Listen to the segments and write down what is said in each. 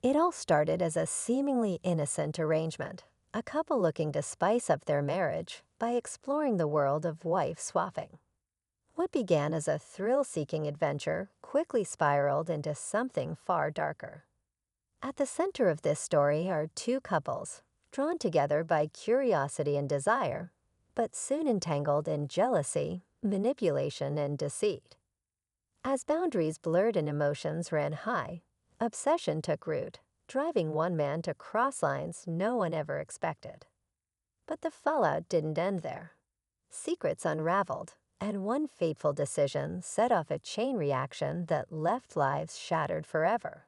It all started as a seemingly innocent arrangement, a couple looking to spice up their marriage by exploring the world of wife swapping. What began as a thrill-seeking adventure quickly spiraled into something far darker. At the center of this story are two couples, drawn together by curiosity and desire, but soon entangled in jealousy, manipulation, and deceit. As boundaries blurred and emotions ran high, obsession took root, driving one man to cross lines no one ever expected. But the fallout didn't end there. Secrets unraveled, and one fateful decision set off a chain reaction that left lives shattered forever.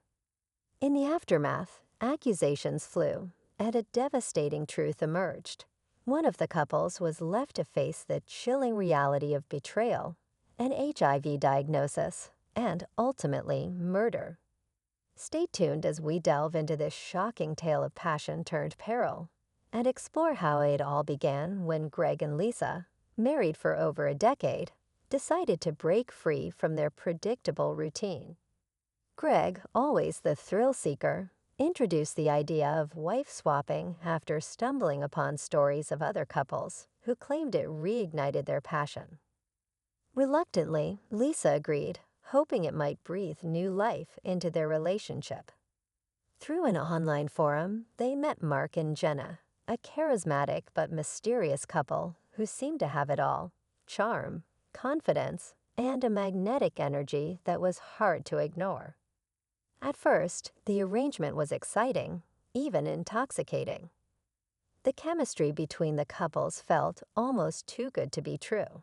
In the aftermath, accusations flew, and a devastating truth emerged. One of the couples was left to face the chilling reality of betrayal, an HIV diagnosis, and ultimately murder. Stay tuned as we delve into this shocking tale of passion turned peril and explore how it all began when Greg and Lisa, married for over a decade, decided to break free from their predictable routine. Greg, always the thrill seeker, introduced the idea of wife swapping after stumbling upon stories of other couples who claimed it reignited their passion. Reluctantly, Lisa agreed, hoping it might breathe new life into their relationship. Through an online forum, they met Mark and Jenna, a charismatic but mysterious couple who seemed to have it all: charm, confidence, and a magnetic energy that was hard to ignore. At first, the arrangement was exciting, even intoxicating. The chemistry between the couples felt almost too good to be true.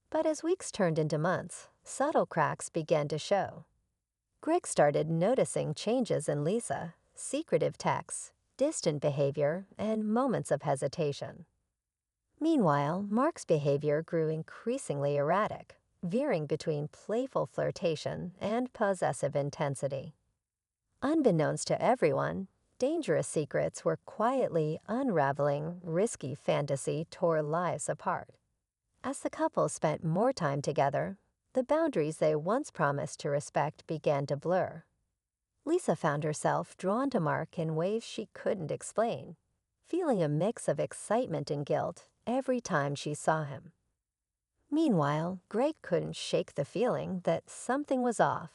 But as weeks turned into months, subtle cracks began to show. Greg started noticing changes in Lisa: secretive texts, distant behavior, and moments of hesitation. Meanwhile, Mark's behavior grew increasingly erratic, veering between playful flirtation and possessive intensity. Unbeknownst to everyone, dangerous secrets were quietly unraveling. Risky fantasy tore lives apart. As the couple spent more time together, the boundaries they once promised to respect began to blur. Lisa found herself drawn to Mark in ways she couldn't explain, feeling a mix of excitement and guilt every time she saw him. Meanwhile, Greg couldn't shake the feeling that something was off.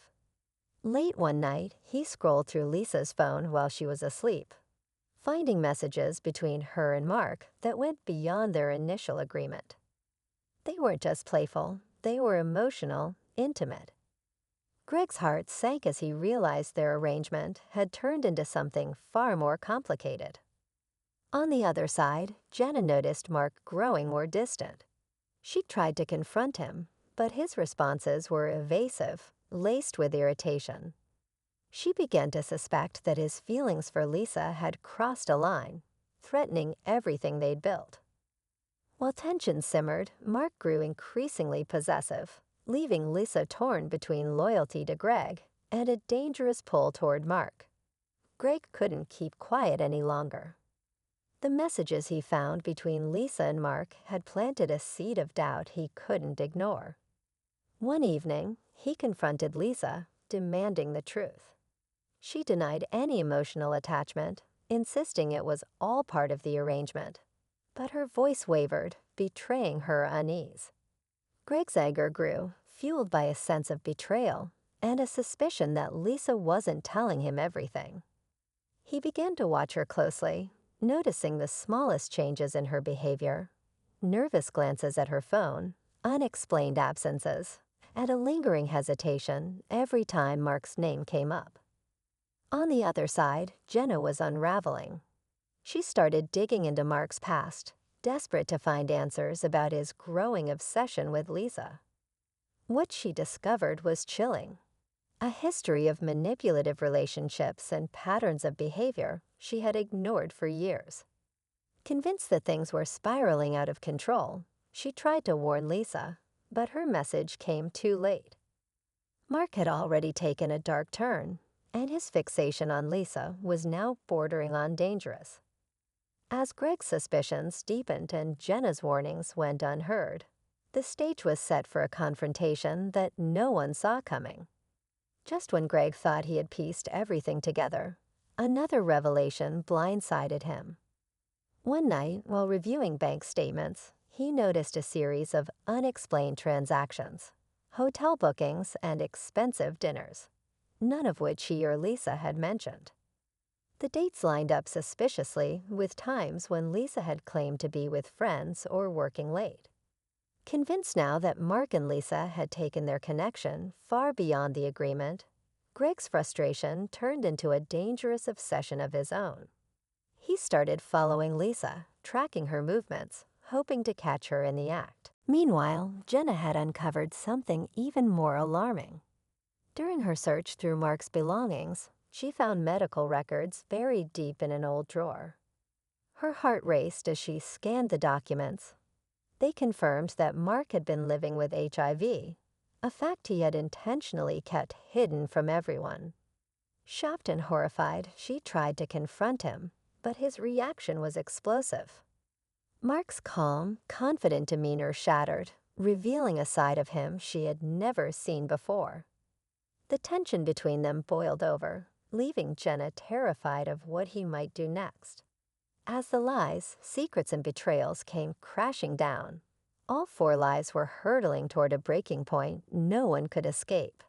Late one night, he scrolled through Lisa's phone while she was asleep, finding messages between her and Mark that went beyond their initial agreement. They weren't just playful, they were emotional, intimate. Greg's heart sank as he realized their arrangement had turned into something far more complicated. On the other side, Jenna noticed Mark growing more distant. She tried to confront him, but his responses were evasive, laced with irritation. She began to suspect that his feelings for Lisa had crossed a line, threatening everything they'd built. While tension simmered, Mark grew increasingly possessive, leaving Lisa torn between loyalty to Greg and a dangerous pull toward Mark. Greg couldn't keep quiet any longer. The messages he found between Lisa and Mark had planted a seed of doubt he couldn't ignore. One evening, he confronted Lisa, demanding the truth. She denied any emotional attachment, insisting it was all part of the arrangement. But her voice wavered, betraying her unease. Greg's anger grew, fueled by a sense of betrayal and a suspicion that Lisa wasn't telling him everything. He began to watch her closely, noticing the smallest changes in her behavior: nervous glances at her phone, unexplained absences, and a lingering hesitation every time Mark's name came up. On the other side, Jenna was unraveling. She started digging into Mark's past, desperate to find answers about his growing obsession with Lisa. What she discovered was chilling: a history of manipulative relationships and patterns of behavior she had ignored for years. Convinced that things were spiraling out of control, she tried to warn Lisa, but her message came too late. Mark had already taken a dark turn, and his fixation on Lisa was now bordering on dangerous. As Greg's suspicions deepened and Jenna's warnings went unheard, the stage was set for a confrontation that no one saw coming. Just when Greg thought he had pieced everything together, Another revelation blindsided him. One night, while reviewing bank statements, he noticed a series of unexplained transactions, hotel bookings, and expensive dinners, none of which he or Lisa had mentioned. The dates lined up suspiciously with times when Lisa had claimed to be with friends or working late. Convinced now that Mark and Lisa had taken their connection far beyond the agreement, Greg's frustration turned into a dangerous obsession of his own. He started following Lisa, tracking her movements, hoping to catch her in the act. Meanwhile, Jenna had uncovered something even more alarming. During her search through Mark's belongings, she found medical records buried deep in an old drawer. Her heart raced as she scanned the documents. They confirmed that Mark had been living with HIV, a fact he had intentionally kept hidden from everyone. Shocked and horrified, she tried to confront him, but his reaction was explosive. Mark's calm, confident demeanor shattered, revealing a side of him she had never seen before. The tension between them boiled over, leaving Jenna terrified of what he might do next. As the lies, secrets, and betrayals came crashing down, all four lives were hurtling toward a breaking point no one could escape.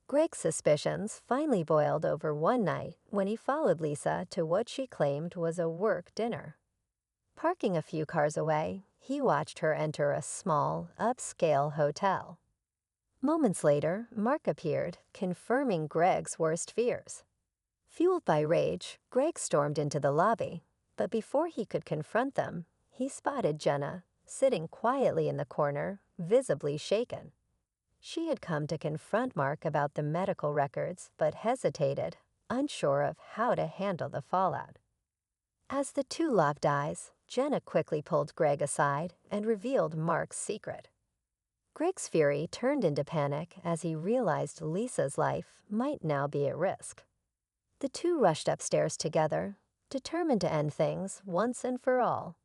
Greg's suspicions finally boiled over one night when he followed Lisa to what she claimed was a work dinner. Parking a few cars away, he watched her enter a small, upscale hotel. Moments later, Mark appeared, confirming Greg's worst fears. Fueled by rage, Greg stormed into the lobby, but before he could confront them, he spotted Jenna, sitting quietly in the corner, visibly shaken. She had come to confront Mark about the medical records, but hesitated, unsure of how to handle the fallout. As the two locked eyes, Jenna quickly pulled Greg aside and revealed Mark's secret. Greg's fury turned into panic as he realized Lisa's life might now be at risk. The two rushed upstairs together, determined to end things once and for all.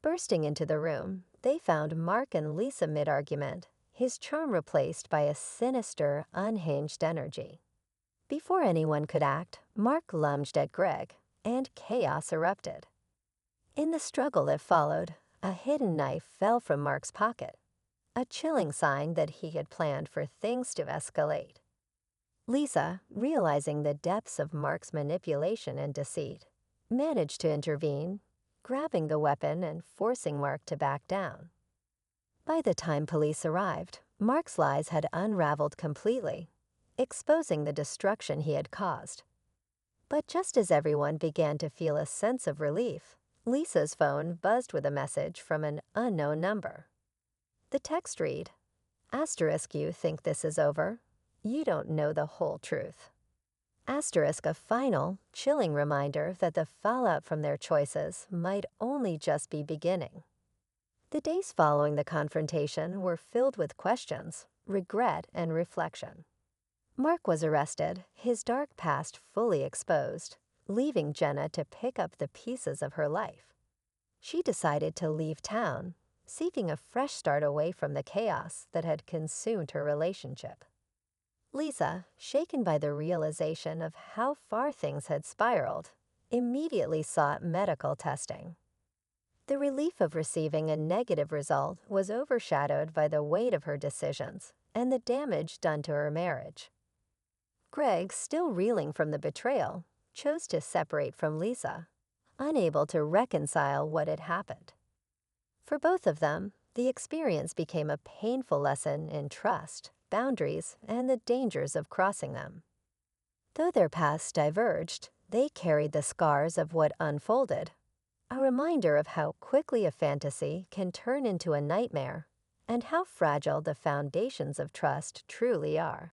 Bursting into the room, they found Mark and Lisa mid-argument, his charm replaced by a sinister, unhinged energy. Before anyone could act, Mark lunged at Greg, and chaos erupted. In the struggle that followed, a hidden knife fell from Mark's pocket, a chilling sign that he had planned for things to escalate. Lisa, realizing the depths of Mark's manipulation and deceit, managed to intervene, grabbing the weapon and forcing Mark to back down. By the time police arrived, Mark's lies had unraveled completely, exposing the destruction he had caused. But just as everyone began to feel a sense of relief, Lisa's phone buzzed with a message from an unknown number. The text read, "Asterisk, you think this is over? You don't know the whole truth." Asterisk, a final, chilling reminder that the fallout from their choices might only just be beginning. The days following the confrontation were filled with questions, regret, and reflection. Mark was arrested, his dark past fully exposed, leaving Jenna to pick up the pieces of her life. She decided to leave town, seeking a fresh start away from the chaos that had consumed her relationship. Lisa, shaken by the realization of how far things had spiraled, immediately sought medical testing. The relief of receiving a negative result was overshadowed by the weight of her decisions and the damage done to her marriage. Greg, still reeling from the betrayal, chose to separate from Lisa, unable to reconcile what had happened. For both of them, the experience became a painful lesson in trust, boundaries, and the dangers of crossing them. Though their paths diverged, they carried the scars of what unfolded, a reminder of how quickly a fantasy can turn into a nightmare and how fragile the foundations of trust truly are.